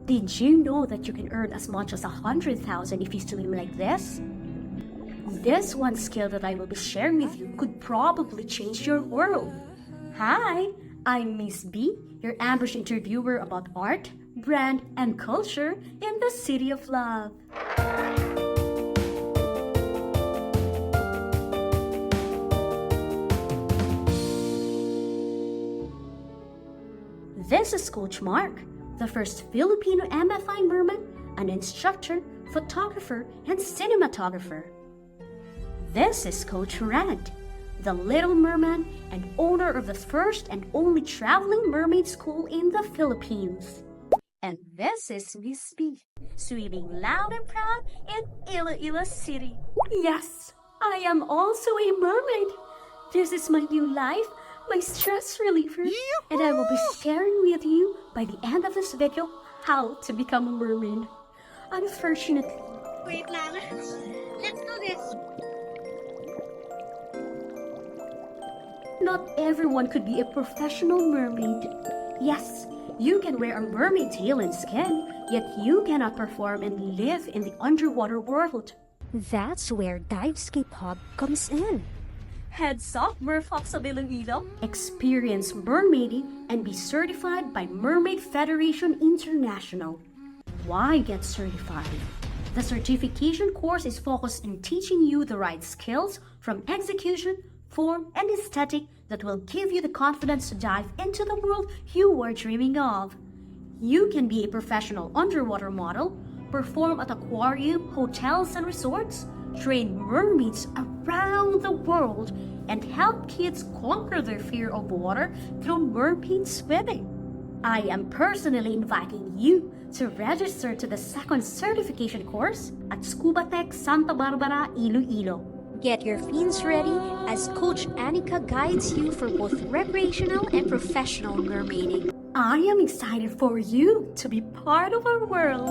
Did you know that you can earn as much as 100,000 if you swim like this? This one skill that I will be sharing with you could probably change your world. Hi, I'm Miss B, your ambush interviewer about art, brand, and culture in the City of Love. This is Coach Mark, the first Filipino MFI merman, an instructor, photographer, and cinematographer. This is Coach Rand, the Little Merman and owner of the first and only traveling mermaid school in the Philippines. And this is Miss B, swimming loud and proud in Iloilo City. Yes, I am also a mermaid. This is my new life, my stress reliever, and I will be sharing with you by the end of this video how to become a mermaid. Unfortunately, Wait lang. Let's do this. not everyone could be a professional mermaid. Yes, you can wear a mermaid tail and skin, yet you cannot perform and live in the underwater world. That's where DIVESCAPE HUB comes in. Heads up, Merfolk sa Iloilo. Experience mermaiding and be certified by Mermaid Federation International. Why get certified? The certification course is focused on teaching you the right skills from execution, form, and aesthetic that will give you the confidence to dive into the world you were dreaming of. You can be a professional underwater model, perform at aquarium, hotels, and resorts, train mermaids around the world, and help kids conquer their fear of water through mermaid swimming. I am personally inviting you to register to the second certification course at Scuba Tech Santa Barbara, Iloilo. Get your fins ready as Coach Annika guides you for both recreational and professional mermaiding. I am excited for you to be part of our world.